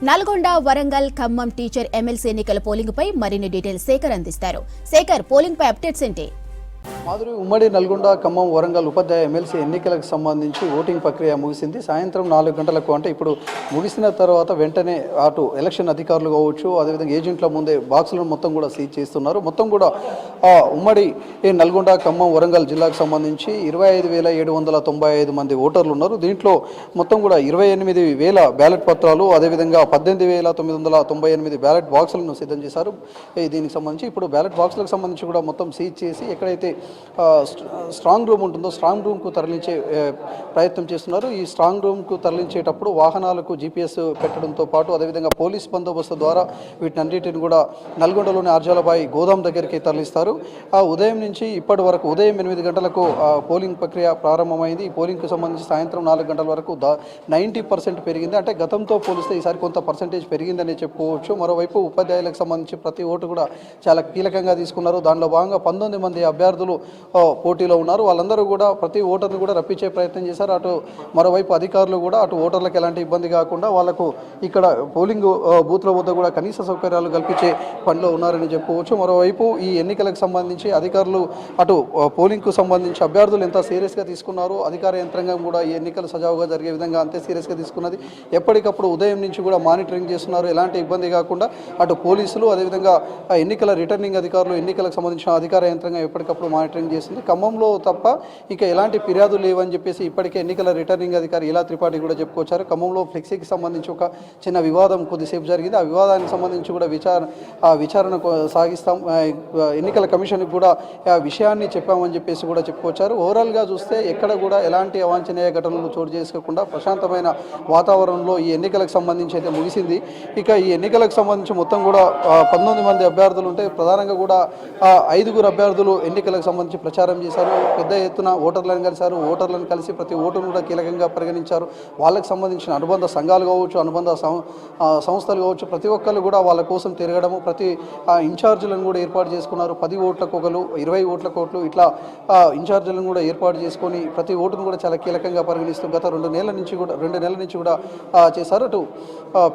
Nalgonda, Warangal, Khammam teacher MLC ఎన్నికల polling పై మరిన్ని details Shekhar అందిస్తారు. శేఖర్, పోలింగ్ పై అప్డేట్స్ ఏంటి? మాధురి, ఉమ్మడి నల్గొండ, ఖమ్మం, వరంగల్ ఉపాధ్యాయ ఎమ్మెల్సీ ఎన్నికలకు సంబంధించి ఓటింగ్ ప్రక్రియ ముగిసింది. సాయంత్రం 4 గంటలకు, అంటే ఇప్పుడు ముగిసిన తర్వాత వెంటనే అటు ఎలక్షన్ అధికారులు కావచ్చు, అదేవిధంగా ఏజెంట్ల ముందే బాక్సులను మొత్తం కూడా సీజ్ చేస్తున్నారు. మొత్తం కూడా ఉమ్మడి నల్గొండ, ఖమ్మం, వరంగల్ జిల్లాకు సంబంధించి 25,795 మంది ఓటర్లు ఉన్నారు. దీంట్లో మొత్తం కూడా 28,000 బ్యాలెట్ పత్రాలు, అదేవిధంగా 18,998 బ్యాలెట్ బాక్సులను సిద్ధం చేశారు. దీనికి సంబంధించి ఇప్పుడు బ్యాలెట్ బాక్సులకు సంబంధించి కూడా మొత్తం సీజ్ చేసి ఎక్కడైతే స్ట్రాంగ్ రూమ్ ఉంటుందో స్ట్రాంగ్ రూమ్కు తరలించే ప్రయత్నం చేస్తున్నారు. ఈ స్ట్రాంగ్ రూమ్కు తరలించేటప్పుడు వాహనాలకు GPS పెట్టడంతో పాటు అదేవిధంగా పోలీస్ బందోబస్తు ద్వారా వీటన్నిటిని కూడా నల్గొండలోని ఆర్జాలబాయి గోదాం దగ్గరికి తరలిస్తారు. ఉదయం నుంచి ఇప్పటి వరకు ఉదయం 8 గంటలకు పోలింగ్ ప్రక్రియ ప్రారంభమైంది. ఈ పోలింగ్కు సంబంధించి సాయంత్రం 4 గంటల వరకు 90% పెరిగింది. అంటే గతంతో పోలిస్తే ఈసారి కొంత పర్సెంటేజ్ పెరిగిందని చెప్పుకోవచ్చు. మరోవైపు ఉపాధ్యాయులకు సంబంధించి ప్రతి ఓటు కూడా చాలా కీలకంగా తీసుకున్నారు. దానిలో భాగంగా 19 మంది అభ్యర్థులు పోటీలో ఉన్నారు. వాళ్ళందరూ కూడా ప్రతి ఓటర్ని కూడా రప్పించే ప్రయత్నం చేశారు. అటు మరోవైపు అధికారులు కూడా అటు ఓటర్లకు ఎలాంటి ఇబ్బంది కాకుండా వాళ్లకు ఇక్కడ పోలింగ్ బూత్ల వద్ద కూడా కనీస సౌకర్యాలు కల్పించే పనిలో ఉన్నారని చెప్పుకోవచ్చు. మరోవైపు ఈ ఎన్నికలకు సంబంధించి అధికారులు అటు పోలింగ్కు సంబంధించి అభ్యర్థులు ఎంత సీరియస్గా తీసుకున్నారు, అధికార యంత్రాంగం కూడా ఈ ఎన్నికలు సజావుగా జరిగే విధంగా అంతే సీరియస్గా తీసుకున్నది. ఎప్పటికప్పుడు ఉదయం నుంచి కూడా మానిటరింగ్ చేస్తున్నారు. ఎలాంటి ఇబ్బంది కాకుండా అటు పోలీసులు, అదేవిధంగా ఎన్నికల రిటర్నింగ్ అధికారులు, ఎన్నికలకు సంబంధించిన అధికార యంత్రాంగం ఎప్పటికప్పుడు మానిటరింగ్ చేస్తుంది. ఖమ్మంలో తప్ప ఇంకా ఎలాంటి ఫిర్యాదులు లేవని చెప్పేసి ఇప్పటికే ఎన్నికల రిటర్నింగ్ అధికారి ఇలా త్రిపాఠి కూడా చెప్పుకొచ్చారు. ఖమ్మంలో ఫ్లెక్సీకి సంబంధించి ఒక చిన్న వివాదం కొద్దిసేపు జరిగింది. ఆ వివాదానికి సంబంధించి కూడా విచారణ సాగిస్తాం, ఎన్నికల కమిషన్కి కూడా ఆ విషయాన్ని చెప్పామని చెప్పేసి కూడా చెప్పుకొచ్చారు. ఓవరాల్గా చూస్తే ఎక్కడ కూడా ఎలాంటి అవాంఛనీయ ఘటనలు చోటు చేసుకోకుండా ప్రశాంతమైన వాతావరణంలో ఈ ఎన్నికలకు సంబంధించి అయితే ముగిసింది. ఇక ఈ ఎన్నికలకు సంబంధించి మొత్తం కూడా 19 మంది అభ్యర్థులు ఉంటే ప్రధానంగా కూడా 5 అభ్యర్థులు ఎన్నికలకు సంబంధించి ప్రచారం చేశారు. పెద్ద ఎత్తున ఓటర్లను కలిశారు. ఓటర్లను కలిసి ప్రతి ఓటును కూడా కీలకంగా పరిగణించారు. వాళ్ళకు సంబంధించిన అనుబంధ సంఘాలు కావచ్చు, అనుబంధ సంస్థలు కావచ్చు, ప్రతి ఒక్కరు కూడా వాళ్ళ కోసం తిరగడము, ప్రతి ఇన్ఛార్జీలను కూడా ఏర్పాటు చేసుకున్నారు. 10 ఓట్లకు ఒకరు, 20 ఓట్లకు ఒకరు, ఇట్లా ఇన్ఛార్జీలను కూడా ఏర్పాటు చేసుకొని ప్రతి ఓటును కూడా చాలా కీలకంగా పరిగణిస్తూ గత 2 నెలల నుంచి కూడా చేశారు. అటు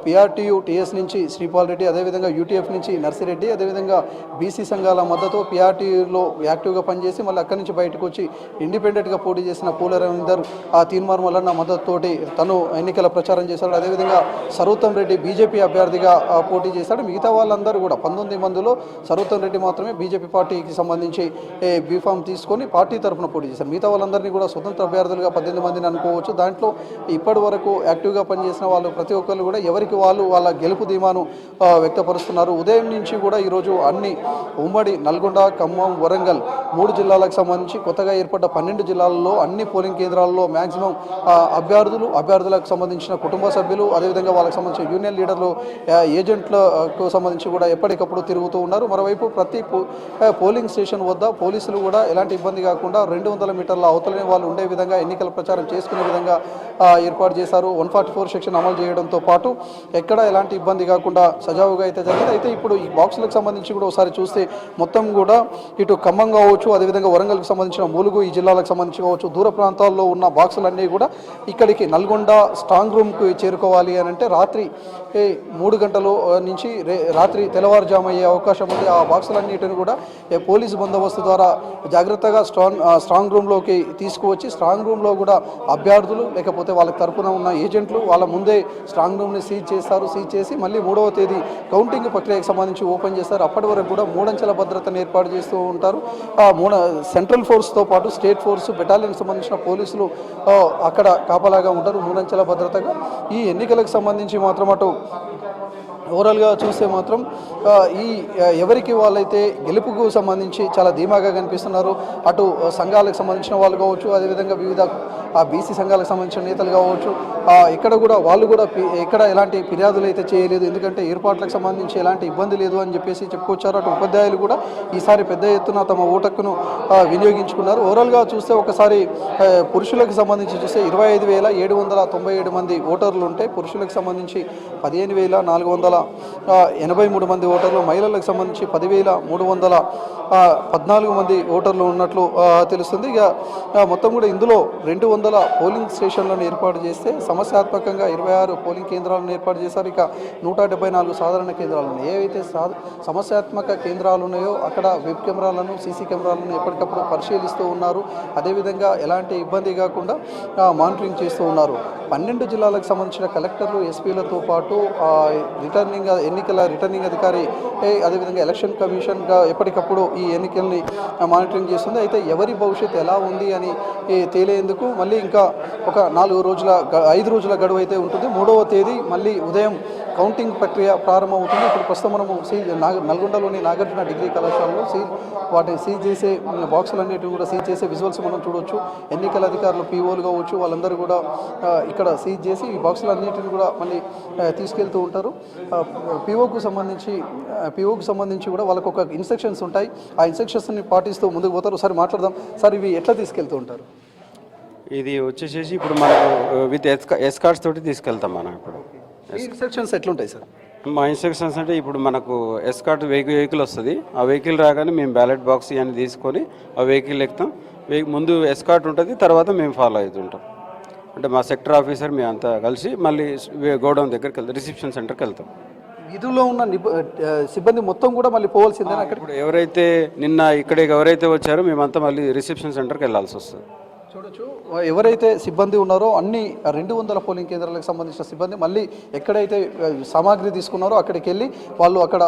PRTU TS నుంచి శ్రీపాల్ రెడ్డి, అదేవిధంగా UTF నుంచి నర్సిరెడ్డి, అదేవిధంగా BC సంఘాల మద్దతు PRTUలో యాక్టివ్గా పనిచేసి మళ్ళీ అక్కడి నుంచి బయటకు వచ్చి ఇండిపెండెంట్గా పోటీ చేసిన పూల రవీందర్ తీన్మార్ మల్లన్న మద్దతుతోటి తను ఎన్నికల ప్రచారం చేశాడు. అదేవిధంగా సర్వోత్తం రెడ్డి BJP అభ్యర్థిగా పోటీ చేశాడు. మిగతా వాళ్ళందరూ కూడా 19 మందిలో సర్వోత్తం రెడ్డి మాత్రమే BJP పార్టీకి సంబంధించి బీఫామ్ తీసుకొని పార్టీ తరఫున పోటీ చేశారు. మిగతా వాళ్ళందరినీ కూడా స్వతంత్ర అభ్యర్థులుగా 18 మందిని అనుకోవచ్చు. దాంట్లో ఇప్పటి వరకు యాక్టివ్గా పనిచేసిన వాళ్ళు ప్రతి ఒక్కరు కూడా ఎవరికి వాళ్ళు వాళ్ళ గెలుపు ధీమాను వ్యక్తపరుస్తున్నారు. ఉదయం నుంచి కూడా ఈరోజు అన్ని ఉమ్మడి నల్గొండ, ఖమ్మం, వరంగల్ 3 జిల్లాలకు సంబంధించి కొత్తగా ఏర్పడ్డ 12 జిల్లాల్లో అన్ని పోలింగ్ కేంద్రాల్లో మ్యాక్సిమం అభ్యర్థులకు సంబంధించిన కుటుంబ సభ్యులు, అదేవిధంగా వాళ్ళకి సంబంధించిన యూనియన్ లీడర్లు, ఏజెంట్లకు సంబంధించి కూడా ఎప్పటికప్పుడు తిరుగుతూ ఉన్నారు. మరోవైపు ప్రతి పోలింగ్ స్టేషన్ వద్ద పోలీసులు కూడా ఎలాంటి ఇబ్బంది కాకుండా 200 మీటర్ల అవతలనే వాళ్ళు ఉండే విధంగా ఎన్నికల ప్రచారం చేసుకునే విధంగా ఏర్పాటు చేశారు. 144 సెక్షన్ అమలు చేయడంతో పాటు ఎక్కడ ఎలాంటి ఇబ్బంది కాకుండా సజావుగా అయితే జరిగింది. అయితే ఇప్పుడు ఈ బాక్సులకు సంబంధించి కూడా ఒకసారి చూస్తే మొత్తం కూడా ఇటు ఖమ్మం కావచ్చు, అదేవిధంగా వరంగల్కి సంబంధించిన ములుగు ఈ జిల్లాలకు సంబంధించి కావచ్చు, దూర ప్రాంతాల్లో ఉన్న బాక్సులన్నీ కూడా ఇక్కడికి నల్గొండ స్ట్రాంగ్ రూమ్కు చేరుకోవాలి అని అంటే రాత్రి 3 గంటల నుంచి రాత్రి తెల్లవారుజాము అయ్యే అవకాశం ఉంది. ఆ బాక్సులన్నిటిని కూడా పోలీసు బందోబస్తు ద్వారా జాగ్రత్తగా స్ట్రాంగ్ రూమ్లోకి తీసుకువచ్చి స్ట్రాంగ్ రూమ్లో కూడా అభ్యర్థులు లేకపోతే వాళ్ళకి తరపున ఉన్న ఏజెంట్లు వాళ్ళ ముందే స్ట్రాంగ్ రూమ్ని సీజ్ చేస్తారు. సీజ్ చేసి మళ్ళీ 3వ తేదీ కౌంటింగ్ ప్రక్రియకు సంబంధించి ఓపెన్ చేస్తారు. అప్పటి వరకు కూడా 3 అంచెల భద్రతను ఏర్పాటు చేస్తూ ఉంటారు. సెంట్రల్ ఫోర్స్తో పాటు స్టేట్ ఫోర్స్ బెటాలియన్ సంబంధించిన పోలీసులు అక్కడ కాపలాగా ఉంటారు 3 అంచెల భద్రతగా. ఈ ఎన్నికలకు సంబంధించి మాత్రం అటు ఓవరాల్గా చూస్తే మాత్రం ఈ ఎవరికి వాళ్ళైతే గెలుపుకు సంబంధించి చాలా ధీమాగా కనిపిస్తున్నారు. అటు సంఘాలకు సంబంధించిన వాళ్ళు కావచ్చు, అదేవిధంగా వివిధ BC సంఘాలకు సంబంధించిన నేతలు కావచ్చు, ఇక్కడ కూడా వాళ్ళు కూడా ఎక్కడ ఎలాంటి ఫిర్యాదులు అయితే చేయలేదు. ఎందుకంటే ఏర్పాట్లకు సంబంధించి ఎలాంటి ఇబ్బంది లేదు అని చెప్పేసి చెప్పుకొచ్చారు. అటు ఉపాధ్యాయులు కూడా ఈసారి పెద్ద ఎత్తున తమ ఓటక్కును వినియోగించుకున్నారు. ఓవరాల్గా చూస్తే ఒకసారి పురుషులకు సంబంధించి చూస్తే 25,797 మంది ఓటర్లు ఉంటే పురుషులకు సంబంధించి 15,400 83 మంది ఓటర్లు, మహిళలకు సంబంధించి 10,314 మంది ఓటర్లు ఉన్నట్లు తెలుస్తుంది. ఇక మొత్తం కూడా ఇందులో 200 పోలింగ్ స్టేషన్లను ఏర్పాటు చేస్తే సమస్యాత్మకంగా 26 పోలింగ్ కేంద్రాలను ఏర్పాటు చేశారు. ఇక 174 సాధారణ కేంద్రాలు ఉన్నాయి. ఏవైతే సమస్యాత్మక కేంద్రాలు ఉన్నాయో అక్కడ వెబ్ కెమెరాలను, సీసీ కెమెరాలను ఎప్పటికప్పుడు పరిశీలిస్తూ ఉన్నారు. అదేవిధంగా ఎలాంటి ఇబ్బంది కాకుండా మానిటరింగ్ చేస్తూ ఉన్నారు. 12 జిల్లాలకు సంబంధించిన కలెక్టర్లు, ఎస్పీలతో పాటు ఎన్నికల రిటర్నింగ్ అధికారి, అదేవిధంగా ఎలక్షన్ కమిషన్గా ఎప్పటికప్పుడు ఈ ఎన్నికల్ని మానిటరింగ్ చేస్తుంది. అయితే ఎవరి భవిష్యత్తు ఎలా ఉంది అని తేలేందుకు మళ్ళీ ఇంకా ఒక 5 రోజుల గడువు అయితే ఉంటుంది. 3వ తేదీ మళ్ళీ ఉదయం కౌంటింగ్ ప్రక్రియ ప్రారంభమవుతుంది. ఇప్పుడు ప్రస్తుతం మనము నల్గొండలోని నాగార్జున డిగ్రీ కళాశాలలో వాటిని సీజ్ చేసే బాక్సులన్నిటిని కూడా సీజ్ చేసే విజువల్స్ మనం చూడవచ్చు. ఎన్నికల అధికారులు, పీఓలు కావచ్చు, వాళ్ళందరూ కూడా ఇక్కడ సీజ్ చేసి ఈ బాక్సులన్నిటిని కూడా మళ్ళీ తీసుకెళ్తూ ఉంటారు. పీఓకు సంబంధించి కూడా వాళ్ళకు ఒక ఇన్స్ట్రక్షన్స్ ఉంటాయి. ఆ ఇన్స్ట్రక్షన్స్ని పాటిస్తూ ముందుకు పోతారు. ఒకసారి మాట్లాడదాం సార్, ఇవి ఎట్లా తీసుకెళ్తూ ఉంటారు? ఇది వచ్చేసేసి ఇప్పుడు మనకు విత్ ఎస్కార్ట్స్ తోటి తీసుకెళ్తాం మనం. ఇప్పుడు ఈ ఇన్స్ట్రక్షన్స్ ఎట్లుంటాయి సార్? మా ఇన్స్ట్రక్షన్స్ అంటే ఇప్పుడు మనకు ఎస్కార్ట్ వెహికల్ వస్తుంది. ఆ వెహికల్ రాగానే మేము బ్యాలెట్ బాక్స్ ఇవన్నీ తీసుకొని ఆ వెహికల్ ఎక్కుతాం. ముందు ఎస్కార్ట్ ఉంటుంది, తర్వాత మేము ఫాలో అవుతుంటాం. అంటే మా సెక్టర్ ఆఫీసర్ మేము అంతా కలిసి మళ్ళీ గోడౌన్ దగ్గరికి వెళ్తాం, రిసెప్షన్ సెంటర్కి వెళ్తాం. విధుల్లో ఉన్న సిబ్బంది మొత్తం కూడా మళ్ళీ పోవాల్సిందే. ఇప్పుడు ఎవరైతే నిన్న ఇక్కడికి ఎవరైతే వచ్చారో మేమంతా మళ్ళీ రిసెప్షన్ సెంటర్కి వెళ్ళాల్సి వస్తుంది. చూడొచ్చు, ఎవరైతే సిబ్బంది ఉన్నారో అన్ని 200 పోలింగ్ కేంద్రాలకు సంబంధించిన సిబ్బంది మళ్ళీ ఎక్కడైతే సామాగ్రి తీసుకున్నారో అక్కడికి వెళ్ళి వాళ్ళు అక్కడ